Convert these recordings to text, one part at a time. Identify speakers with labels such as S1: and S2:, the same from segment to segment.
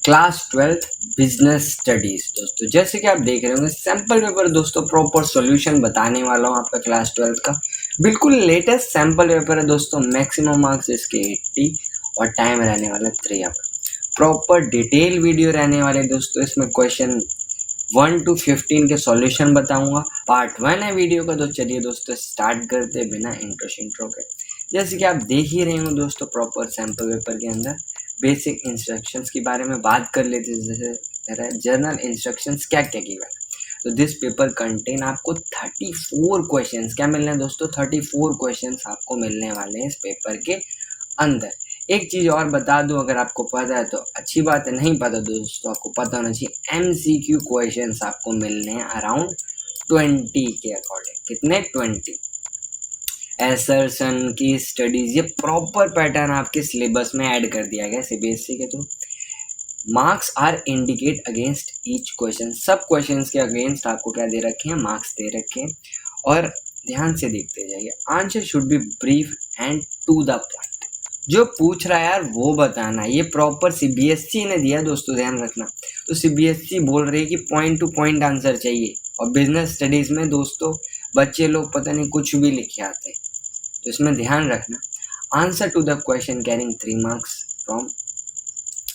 S1: Class 12th business studies. दोस्तों जैसे कि आप देख रहे होंगे सैम्पल पेपर दोस्तों प्रॉपर सॉल्यूशन बताने वाला हूँ आपका क्लास 12th का। बिल्कुल लेटेस्ट सैम्पल पेपर है दोस्तों, मैक्सिमम मार्क्स इसके 80 और टाइम रहने वाला 3 आवर। प्रॉपर डिटेल वीडियो रहने वाले दोस्तों, इसमें क्वेश्चन 1 to 15 के सॉल्यूशन बताऊंगा। पार्ट 1 है वीडियो का, तो चलिए दोस्तों स्टार्ट करते बिना इंट्रो के। जैसे कि आप देख ही रहे हो दोस्तों, प्रॉपर सैम्पल पेपर के अंदर बेसिक इंस्ट्रक्शंस के बारे में बात कर लेते हैं। जैसे जर्नल इंस्ट्रक्शंस क्या क्या की बात। तो दिस पेपर कंटेन आपको 34 क्वेश्चंस क्या मिलने हैं दोस्तों, 34 क्वेश्चंस आपको मिलने वाले हैं इस पेपर के अंदर। एक चीज और बता दूं, अगर आपको पता है तो अच्छी बात है, नहीं पता दोस्तों आपको पता होना चाहिए। MCQ क्वेश्चंस आपको मिलने हैं अराउंड 20 के अकॉर्डिंग। कितने? 20। एसरसन की स्टडीज, ये प्रॉपर पैटर्न आपके सिलेबस में ऐड कर दिया गया CBSE के through. Marks are indicate against each question, सब क्वेश्चंस के अगेंस्ट आपको क्या दे रखे हैं, मार्क्स दे रखे हैं। और ध्यान से देखते जाइए, answer should be brief and to the point. जो पूछ रहा है यार वो बताना, ये प्रॉपर CBSE ने दिया दोस्तों, ध्यान रखना। तो CBSE बोल रही है कि पॉइंट टू पॉइंट आंसर चाहिए। और बिजनेस स्टडीज में दोस्तों बच्चे लोग पता नहीं कुछ भी लिखे आते हैं, तो इसमें ध्यान रखना। Answer to the question carrying 3 marks from,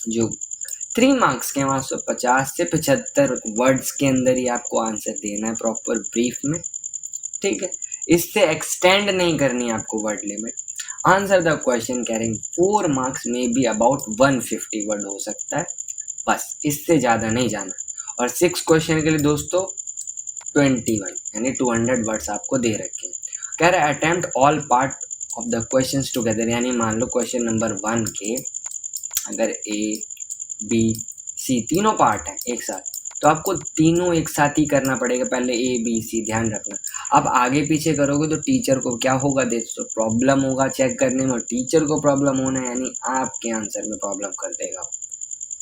S1: जो 3 मार्क्स के 50 से 75 वर्ड्स के अंदर ही आपको आंसर देना है प्रॉपर ब्रीफ में, ठीक है। इससे एक्सटेंड नहीं करनी आपको word limit. Answer the question carrying 4 marks में बी अबाउट 150 वर्ड हो सकता है, बस इससे ज़्यादा नहीं जाना। और 6 क्वेश्चन के लिए दोस्तों 21 यानी 200 वर्ड्स आपको दे रखे हैं। कह रहा है attempt all part of the questions together, यानी मान लो क्वेश्चन नंबर 1 के अगर A B C तीनों पार्ट हैं एक साथ, तो आपको तीनों एक साथ ही करना पड़ेगा। पहले A B C, ध्यान रखना। आप आगे पीछे करोगे तो टीचर को क्या होगा दोस्तों, प्रॉब्लम होगा चेक करने में। टीचर को प्रॉब्लम होना यानी आपके आंसर में प्रॉब्लम कर देगा,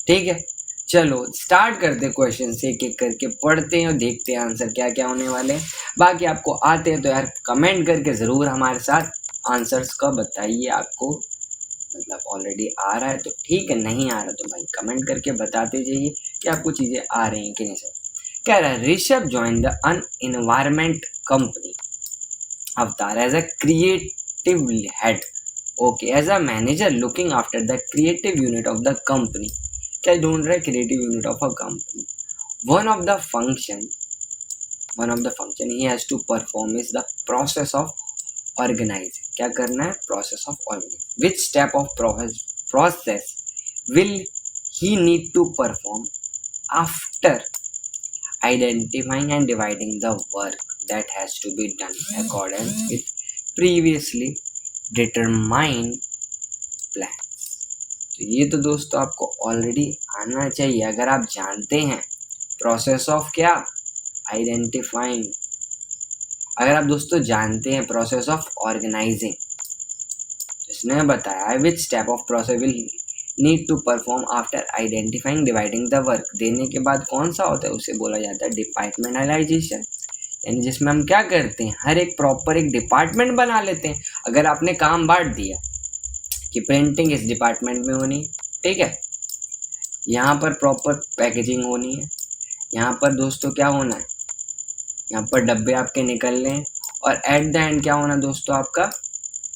S1: ठीक है। चलो स्टार्ट करते क्वेश्चन से, एक एक करके पढ़ते हैं और देखते हैं आंसर क्या क्या होने वाले हैं। बाकी आपको आते हैं तो यार कमेंट करके ज़रूर हमारे साथ आंसर्स का बताइए। आपको मतलब ऑलरेडी आ रहा है तो ठीक है, नहीं आ रहा तो भाई कमेंट करके बताते जाइए कि आपको चीज़ें आ रही हैं कि नहीं। सर कह रहा है Rishabh join the un environment company Avatar as a creative head, okay, as a manager looking after the creative unit of the company. क्या ढूंढ रहे, creative unit of a company. One of the function he has to perform is the process of organising. क्या करना है, process of organising. Which step of process will he need to perform after identifying and dividing the work that has to be done according with previously determined plans। तो ये तो दोस्तों आपको already आना चाहिए। अगर आप जानते हैं प्रोसेस ऑफ क्या, आइडेंटिफाइंग, अगर आप दोस्तों जानते हैं प्रोसेस ऑफ ऑर्गेनाइजिंग, इसने बताया which step of process will need to perform after identifying dividing the work. देने के बाद कौन सा होता है, उसे बोला जाता है डिपार्टमेंटलाइजेशन, यानी जिसमें हम क्या करते हैं, हर एक प्रॉपर एक डिपार्टमेंट बना लेते हैं। अगर आपने काम बांट दिया कि प्रिंटिंग इस डिपार्टमेंट में होनी है, ठीक है, यहाँ पर प्रॉपर पैकेजिंग होनी है, यहाँ पर दोस्तों क्या होना है, यहाँ पर डब्बे आपके निकलने हैं, और एट द एंड क्या होना दोस्तों आपका,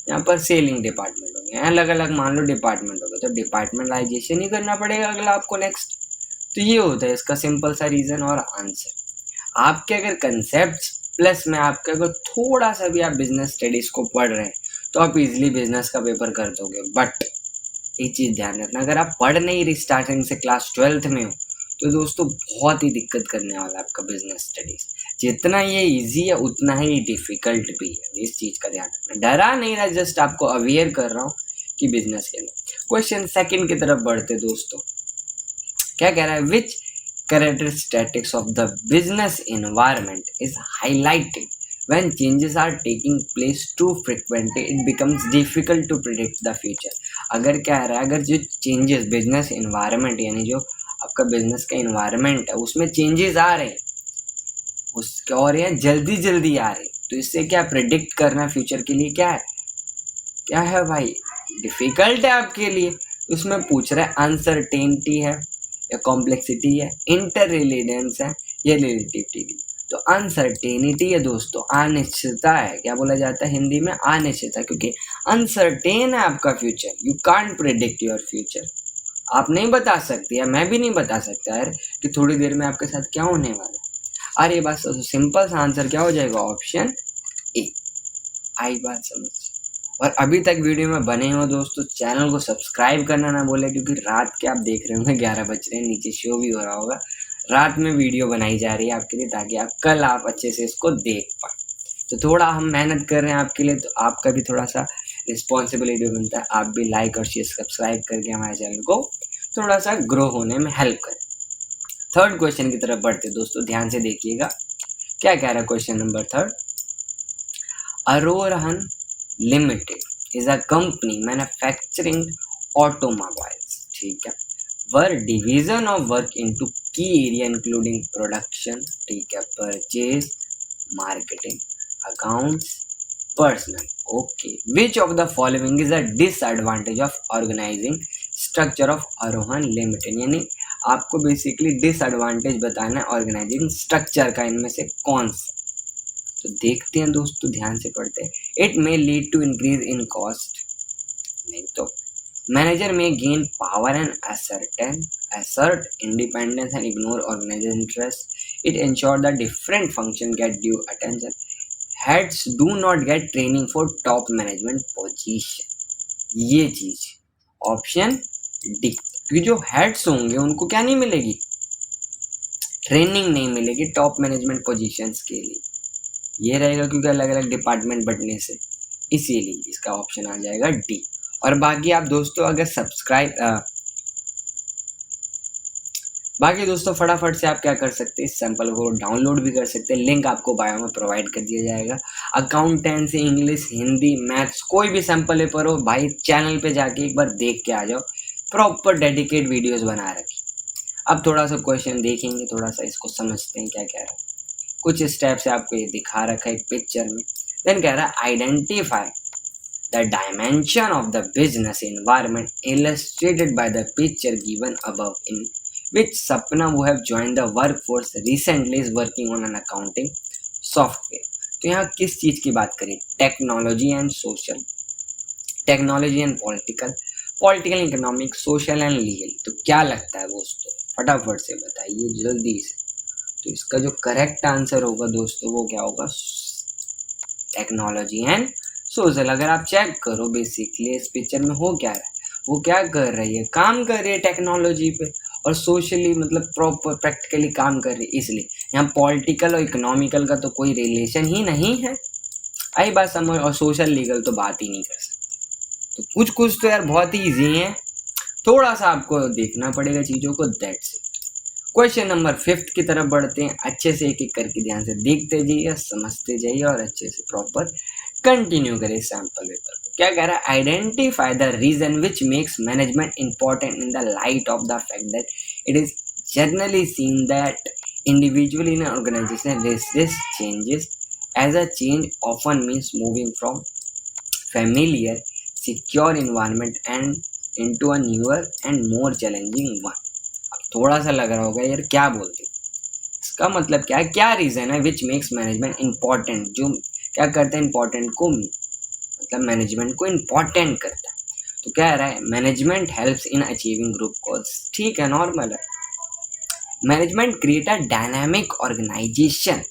S1: यहाँ पर सेलिंग डिपार्टमेंट होंगे। अलग अलग मान लो डिपार्टमेंट होगा, तो डिपार्टमेंटलाइजेशन ही करना पड़ेगा अगला आपको नेक्स्ट। तो ये होता है इसका सिंपल सा रीजन और आंसर। आपके अगर कंसेप्ट प्लस में आपका अगर थोड़ा सा भी आप बिजनेस स्टडीज को पढ़ रहे हैं तो आप इजीली बिजनेस का पेपर कर दोगे। बट एक चीज ध्यान रखना, अगर आप पढ़ नहीं रही स्टार्टिंग से, क्लास 12th में हो, तो दोस्तों बहुत ही दिक्कत करने वाला है आपका बिजनेस स्टडीज। जितना ये इजी है उतना ही डिफिकल्ट भी है, इस चीज का ध्यान रखना। डरा नहीं रहा, जस्ट आपको अवेयर कर रहा हूँ कि बिजनेस के लिए। क्वेश्चन सेकंड की तरफ बढ़ते दोस्तों, क्या कह रहा है, विच characteristics of the business environment is highlighted when changes are taking place too frequently it becomes difficult to predict the future। अगर क्या है, अगर जो चेंजेस बिजनेस एनवायरनमेंट यानी जो आपका बिजनेस का एनवायरनमेंट है उसमें चेंजेस आ रहे हैं, उसके और ये जल्दी जल्दी आ रहे हैं, तो इससे क्या प्रिडिक्ट करना फ्यूचर के लिए क्या है भाई, डिफिकल्ट है आपके लिए। उसमें पूछ रहा है अनसर्टेनिटी है, या कॉम्प्लेक्सिटी है, इंटर रिलेटेंस है या रिलेटिविटी। तो अनसर्टेनिटी है दोस्तों, अनिश्चितता है। क्या बोला जाता है हिंदी में? अनिश्चितता, क्योंकि अनसर्टेन है आपका future. You can't predict your future. आप नहीं बता सकते या मैं भी नहीं बता सकता यार कि थोड़ी देर में आपके साथ क्या होने वाला है। अरे बस सिंपल सा आंसर क्या हो जाएगा? Option A. आई बात समझ? और अभी तक वीडियो में बने हो दोस्तों, चैनल को सब्सक्राइब करना ना बोले, क्योंकि रात के आप देख रहे होंगे 11 बज रहे हैं, नीचे शो भी हो रहा होगा। रात में वीडियो बनाई जा रही है आपके लिए, ताकि आप कल आप अच्छे से इसको देख पाए। तो थोड़ा हम मेहनत कर रहे हैं आपके लिए, तो आपका भी थोड़ा सा रिस्पॉन्सिबिलिटी बनता है, आप भी लाइक और शेयर सब्सक्राइब करके हमारे चैनल को थोड़ा सा ग्रो होने में हेल्प करें। थर्ड क्वेश्चन की तरफ बढ़ते दोस्तों, ध्यान से देखिएगा क्या कह रहा है question number third. Arohan limited is a company manufacturing automobiles, ठीक है, were division of work into key area including production, ठीक है, purchase, marketing, accounts, personnel. Okay, which of the following is a disadvantage of organising structure of Arohan limited, यानी आपको basically disadvantage बताना है organising structure का, इनमें से कौन सा। तो देखते हैं दोस्तों, ध्यान से पढ़ते हैं। It may lead to increase in cost, नहीं तो मैनेजर में gain power and assert independence and ignore organization interest. It ensure that different function get due attention. Heads do not get training for top management position. ये चीज option D, क्योंकि जो heads होंगे उनको क्या नहीं मिलेगी? ट्रेनिंग नहीं मिलेगी टॉप मैनेजमेंट पोजीशंस के लिए। ये रहेगा क्योंकि अलग अलग डिपार्टमेंट बढ़ने से, इसीलिए इसका ऑप्शन आ जाएगा डी। और बाकी आप दोस्तों अगर बाकी दोस्तों फटाफट से आप क्या कर सकते हैं, इस सैंपल को डाउनलोड भी कर सकते हैं, लिंक आपको बायो में प्रोवाइड कर दिया जाएगा। अकाउंटेंसी, इंग्लिश, हिंदी, मैथ्स, कोई भी सैंपल पेपर हो भाई, चैनल पे जाके एक बार देख के आ जाओ, प्रॉपर डेडिकेट वीडियोस बना रखी। अब थोड़ा सा क्वेश्चन देखेंगे, थोड़ा सा इसको समझते हैं क्या कह रहा है। कुछ स्टेप से आपको ये दिखा रखा है एक पिक्चर में। देन कह रहा है identify the dimension of the business environment illustrated by the picture given above, in which Sapna, who have joined the workforce recently, is working on an accounting software. तो यहाँ किस चीज की बात करें? Technology and social, technology and political, political economic, social and legal. तो क्या लगता है दोस्तों, फटाफट से बताइए जल्दी से। तो इसका जो करेक्ट आंसर होगा दोस्तों वो क्या होगा? Technology and social. अगर आप चेक करो बेसिकली इस पिक्चर में हो क्या रहा है, वो क्या कर रही है? काम कर रही है टेक्नोलॉजी पे, और सोशली मतलब प्रॉपर प्रैक्टिकली काम कर रही है। इसलिए यहाँ पॉलिटिकल और इकोनॉमिकल का तो कोई रिलेशन ही नहीं है, आई बात समझ। और सोशल लीगल तो बात ही नहीं कर सकते। तो कुछ तो यार बहुत ही ईजी है, थोड़ा सा आपको देखना पड़ेगा चीज़ों को, दैट्स इट। क्वेश्चन नंबर 5 की तरफ बढ़ते हैं। अच्छे से एक एक करके ध्यान से देखते जाइए, समझते जाइए और अच्छे से प्रॉपर कंटिन्यू करें सैंपल पेपर। क्या कह रहा है? Identify the reason which makes management important in the light of the fact that it is generally seen that individual in organisation resist changes, as a change often means moving from familiar secure environment and into a newer and more challenging one. अब थोड़ा सा लग रहा होगा यार क्या बोलते, इसका मतलब क्या है? क्या रीजन है विच मेक्स मैनेजमेंट इंपॉर्टेंट, जो क्या करता है इंपॉर्टेंट को, मतलब मैनेजमेंट को इंपॉर्टेंट करता है। तो क्या रहा है? Management helps in achieving group goals, ठीक है, नॉर्मल है। Management create a dynamic organisation,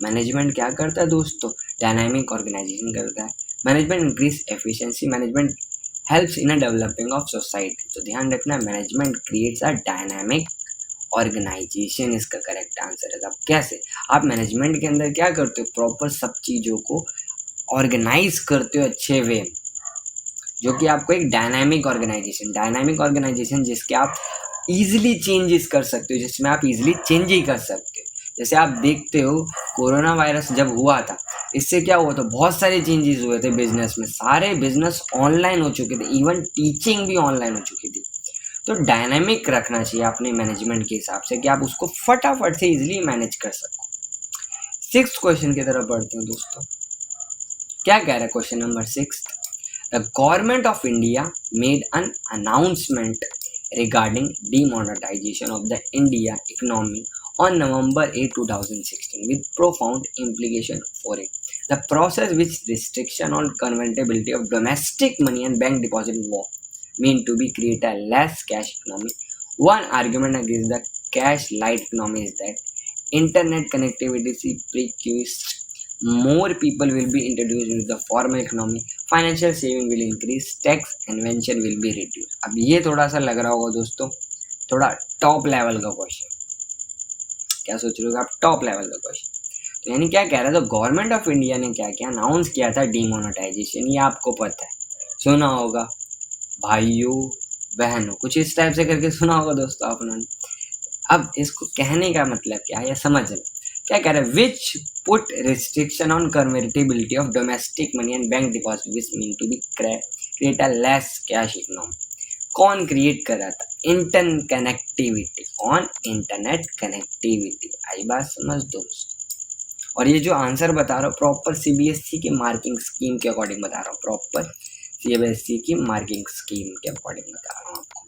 S1: management क्या करता है दोस्तों? डायनामिक ऑर्गेनाइजेशन करता है। Management increase efficiency, management helps in a developing of society. तो ध्यान रखना, management creates a dynamic organisation इसका करेक्ट आंसर है। अब कैसे आप मैनेजमेंट के अंदर क्या करते हो? प्रॉपर सब चीज़ों को ऑर्गेनाइज करते हो अच्छे वे, जो कि आपको एक डायनामिक ऑर्गेनाइजेशन जिसके आप इजीली चेंजेस कर सकते हो, जिसमें आप इजीली चेंज ही कर सकते हो। जैसे आप देखते हो कोरोना वायरस जब हुआ था, इससे क्या हुआ था? बहुत सारे चेंजेस हुए थे बिजनेस में, सारे बिजनेस ऑनलाइन हो चुके थे, इवन टीचिंग भी ऑनलाइन हो चुकी थी। तो डायनामिक रखना चाहिए अपने मैनेजमेंट के हिसाब से कि आप उसको फटाफट से इजीली मैनेज कर सको। 6th क्वेश्चन की तरफ बढ़ते हैं दोस्तों। क्या कह रहा है question number 6? The government of India made an announcement regarding demonetization of the India economy on November 8, 2016 with profound implication for it. The process which restriction on convertibility of domestic money and bank deposit was meant to be create a less cash economy. One argument against the cash light economy is that internet connectivity is precludes more people will be introduced into the formal economy, financial saving will increase, tax invention will be reduce. अब ये थोड़ा सा लग रहा होगा दोस्तों थोड़ा top level का क्वेश्चन. क्या सोच रहे हो आप? टॉप लेवल का क्वेश्चन. तो यानी क्या कह रहा है, तो गवर्नमेंट ऑफ इंडिया ने क्या किया, अनाउंस किया था डीमोनेटाइजेशन. ये आपको पता है, सुना होगा भाइयों बहनों, कुछ इस टाइप से करके सुना होगा दोस्तों आपने. अब इसको कहने का मतलब क्या है, समझ लो क्या कह रहा है. Which put restriction on convertibility of domestic money and bank deposit which mean to be create a less cash economy. कौन क्रिएट कर रहा था? Internet connectivity, on internet connectivity. आई बात समझ दोस्तों. और ये जो आंसर बता रहा हूँ प्रॉपर सीबीएसई की मार्किंग स्कीम के अकॉर्डिंग बता रहा हूँ, प्रॉपर सीबीएसई की मार्किंग स्कीम के अकॉर्डिंग बता रहा हूँ आपको.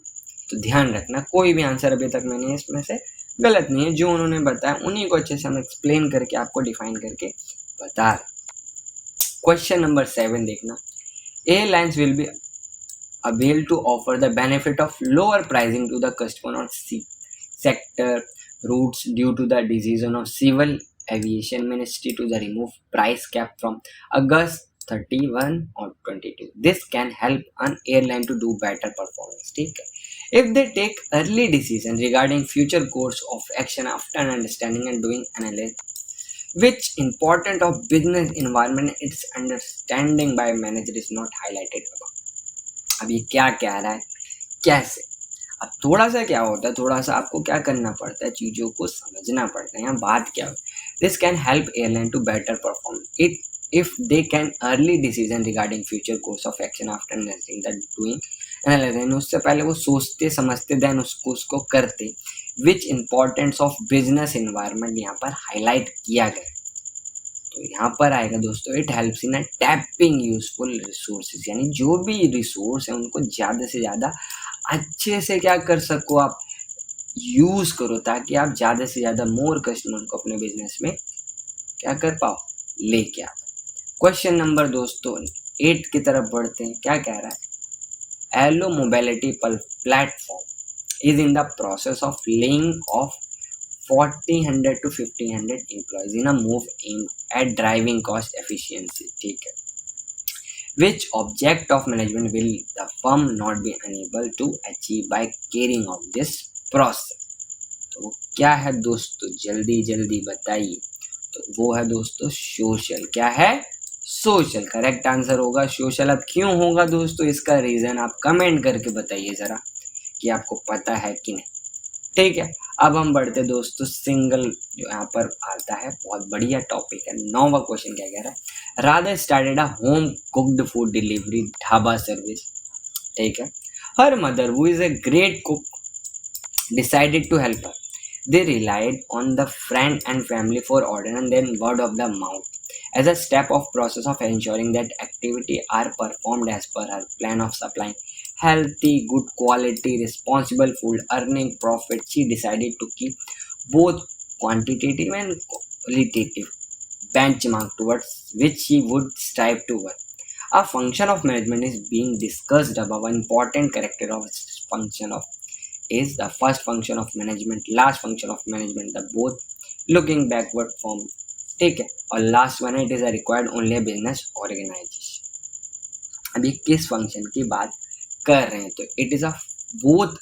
S1: तो ध्यान रखना, कोई भी आंसर अभी तक मैंने इसमें से गलत नहीं है, जो उन्होंने बताया उन्हीं को अच्छे से हम एक्सप्लेन करके आपको डिफाइन करके बता रहे. क्वेश्चन नंबर 7 देखना. Airlines will be able to offer the benefit of lower pricing to the customer on sector routes due to the decision of Civil Aviation Ministry to the remove price cap from August 31 or 22. This can help an airline to do better performance. ठीक है. If they take early decision regarding future course of action after understanding and doing analysis, which important of business environment its understanding by manager is not highlighted above. अब ये क्या कह रहा है, कैसे. अब थोड़ा सा क्या होता है, थोड़ा सा आपको क्या करना पड़ता है, चीज़ों को समझना पड़ता है. यहाँ बात क्या होती है, this can help airline to better perform it if they can early decision regarding future course of action after analyzing the doing analyzing. उससे पहले वो सोचते समझते देन उसको करते. विच इम्पोर्टेंस ऑफ बिजनेस इन्वायरमेंट यहाँ पर हाईलाइट किया गया. तो यहाँ पर आएगा दोस्तों, it helps in tapping useful resources, यानी जो भी रिसोर्स है उनको ज़्यादा से ज़्यादा अच्छे से क्या कर सको आप यूज़ करो, ताकि आप ज़्यादा से ज़्यादा मोर कस्टमर को अपने बिजनेस में क्या कर पाओ, लेके आओ. क्वेश्चन नंबर दोस्तों 8 की तरफ बढ़ते हैं. क्या कह रहा है, Ola mobility platform is in the process of laying off 400 to 1500 employees in a move aimed at driving cost efficiency. ठीक है. Which object of management will the firm not be unable to achieve by carrying out this process? तो क्या है दोस्तों, जल्दी जल्दी बताइए. तो वो है दोस्तों सोशल. क्या है? सोशल. करेक्ट आंसर होगा सोशल. अब क्यों होगा दोस्तों, इसका रीजन आप कमेंट करके बताइए जरा कि आपको पता है कि नहीं. ठीक है. अब हम बढ़ते दोस्तों सिंगल, जो यहाँ पर आता है बहुत बढ़िया टॉपिक है. 9वां क्वेश्चन क्या कह रहा है, rather started a home cooked food delivery dhaba service. ठीक है. Her mother who is a great cook decided to help her. They relied on the friend and family for order and then word of the mouth as a step of process of ensuring that activity are performed as per her plan of supplying healthy, good quality, responsible food, earning profit. She decided to keep both quantitative and qualitative benchmark towards which she would strive to work. A function of management is being discussed above. An important character of function of is the first function of management, last function of management, the both looking backward from. ठीक है. और last one है, it is a required only a business organisation. अभी किस function की बात कर रहे हैं, तो it is a both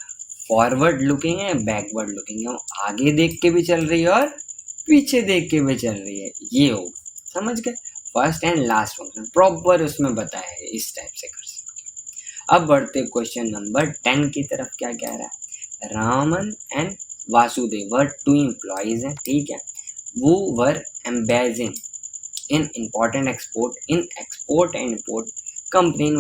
S1: forward looking है, बैकवर्ड लुकिंग है. आगे देख के भी चल रही है और पीछे देख के भी चल रही है. ये हो समझ गए, first and last function proper उसमें बताया है, इस टाइप से कर सकते हो. अब बढ़ते क्वेश्चन नंबर 10 की तरफ. क्या कह रहा है, Raman and Vasudev were 2 employees हैं. ठीक है. वो were embezzling in important export and import company in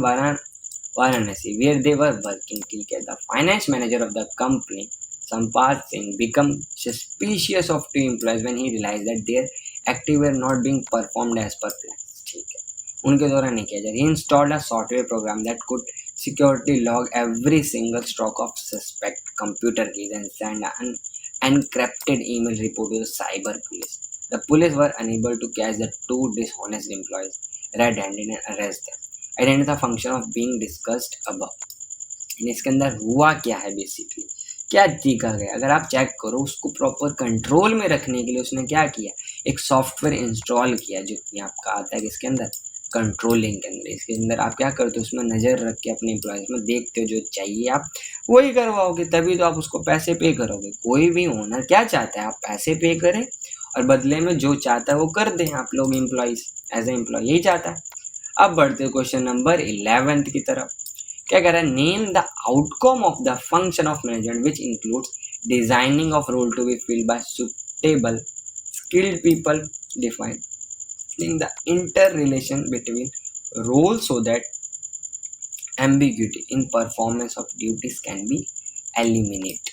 S1: Varanasi where they were working. ठीक है. The finance manager of the company Sampat Singh become suspicious of 2 employees when he realise that their active were not being performed as per plan. ठीक है. उनके द्वारा नहीं किया जा रहा. He installed a software program that could security log every single stroke of suspect computer keys and send an encrypted email report to the cyber police. The police were unable to catch the two dishonest employees red-handed and arrest them. Identity function of being discussed above. इसके अंदर हुआ क्या है basically, क्या देखा गया, अगर आप चेक करो उसको प्रॉपर कंट्रोल में रखने के लिए उसने क्या किया, एक सॉफ्टवेयर इंस्टॉल किया जो कि आपका आता है किसके अंदर, कंट्रोलिंग के अंदर। इसके अंदर आप क्या करते हो, उसमें नज़र रख के अपने एम्प्लॉयज में देखते हो जो चाहिए आप वही करवाओगे, तभी तो आप उसको पैसे पे करोगे। कोई भी ओनर क्या चाहता है, आप पैसे पे करें और बदले में जो चाहता है वो कर दें आप लोग एम्प्लॉयज, एज ए एम्प्लॉय यही चाहता है। अब बढ़ते क्वेश्चन नंबर 11 की तरफ। क्या कह रहा है, name the outcome of the function of management which includes designing of role to be filled by suitable skilled people, defining the inter relation between role so that ambiguity in performance of duties can be eliminate.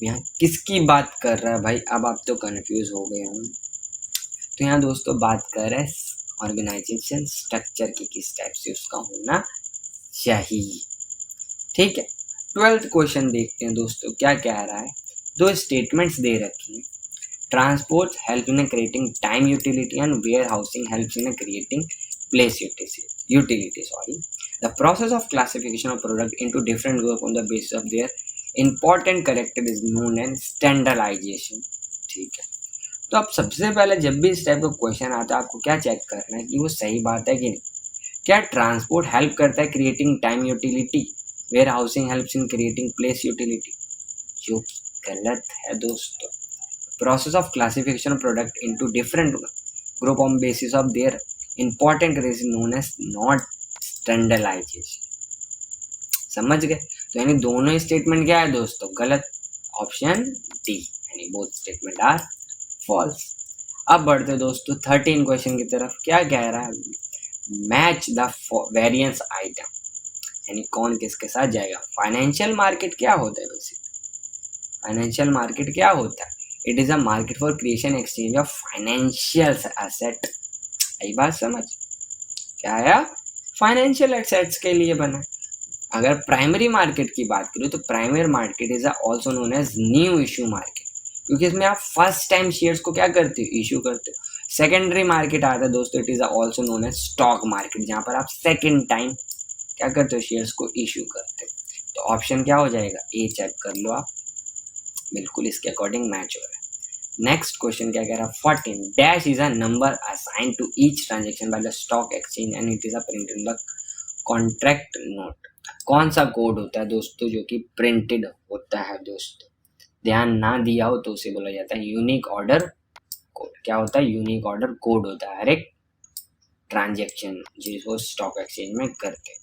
S1: यहाँ किसकी बात कर रहा है भाई, अब आप तो कंफ्यूज हो गए होंगे। तो यहाँ दोस्तों बात कर रहे हैं ऑर्गेनाइजेशन स्ट्रक्चर की किस टाइप से उसका होना चाहिए। ठीक है, 12th क्वेश्चन देखते हैं दोस्तों क्या कह रहा है। दो स्टेटमेंट्स दे रखी हैं, transport help in creating time utility and warehousing help in creating place utility sorry. The process of classification of product into different group on the basis of their important character is known and standardisation. ठीक है, तो अब सबसे पहले जब भी इस type का क्वेश्चन आता है आपको क्या चेक करना है कि वो सही बात है कि नहीं। क्या ट्रांसपोर्ट हेल्प करता है creating time utility, warehousing helps in creating place utility, जो गलत है दोस्तों। Process of classification of product into different group on basis of their important is known as not standardisation. समझ गए, तो यानी दोनों स्टेटमेंट क्या है दोस्तों, गलत, ऑप्शन डी, यानी बोथ स्टेटमेंट आर फॉल्स। अब बढ़ते दोस्तों 13 क्वेश्चन की तरफ। क्या कह रहा है, मैच द वेरिएंस आइटम, यानी कौन किसके साथ जाएगा। फाइनेंशियल मार्केट क्या होता है वैसे, फाइनेंशियल मार्केट क्या होता है, it is a market for creation exchange of financial asset. यही बात समझ, क्या है, फाइनेंशियल एसेट्स के लिए बना। अगर प्राइमरी मार्केट की बात करूँ तो primary market is also known as new issue market, क्योंकि इसमें आप फर्स्ट टाइम शेयर्स को क्या करते हो, इशू करते हो। सेकेंडरी मार्केट आता है दोस्तों, it is also known as stock market, जहां पर आप सेकेंड टाइम क्या करते हो, शेयर्स को इशू करते हो। तो ऑप्शन क्या हो जाएगा, ए चेक कर लो आप, बिल्कुल इसके अकॉर्डिंग मैच हो रहा है। नेक्स्ट क्वेश्चन क्या कह रहा है, 14 dash is a number assign to each transaction by the stock exchange and it is a printed in the contract note. कौन सा कोड होता है दोस्तों जो कि प्रिंटेड होता है दोस्तों, ध्यान ना दिया हो तो उसे बोला जाता है यूनिक ऑर्डर कोड। क्या होता है, यूनिक ऑर्डर कोड होता है हर एक ट्रांजेक्शन जिसको स्टॉक एक्सचेंज में करते।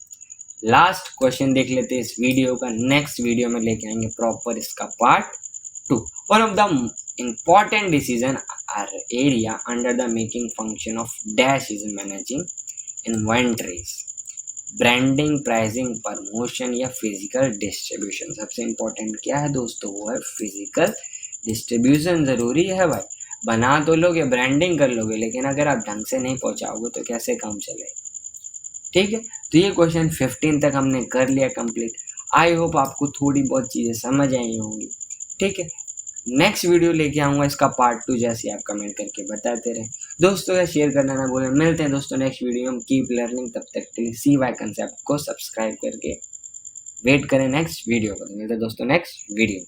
S1: लास्ट क्वेश्चन देख लेते हैं इस वीडियो का, नेक्स्ट वीडियो में लेके आएंगे प्रॉपर इसका part 2। One of the important decision or area under the making function of dash is managing inventories, branding, pricing, promotion या फिजिकल डिस्ट्रीब्यूशन। सबसे इम्पोर्टेंट क्या है दोस्तों, वो है फिजिकल डिस्ट्रीब्यूशन। ज़रूरी है भाई, बना तो लोगे, ब्रांडिंग कर लोगे, लेकिन अगर आप ढंग से नहीं पहुंचाओगे तो कैसे काम चलेगा। ठीक है, तो ये क्वेश्चन 15 तक हमने कर लिया कंप्लीट। आई होप आपको थोड़ी बहुत चीज़ें समझ आई होंगी। ठीक है, नेक्स्ट वीडियो लेके आऊँगा इसका पार्ट 2, जैसे आप कमेंट करके बताते रहे दोस्तों, या शेयर करना ना भूलें। मिलते हैं दोस्तों नेक्स्ट वीडियो में, कीप लर्निंग। तब तक के लिए सी वाई कंसेप्ट को सब्सक्राइब करके वेट करें नेक्स्ट वीडियो को। मिलते हैं दोस्तों नेक्स्ट वीडियो।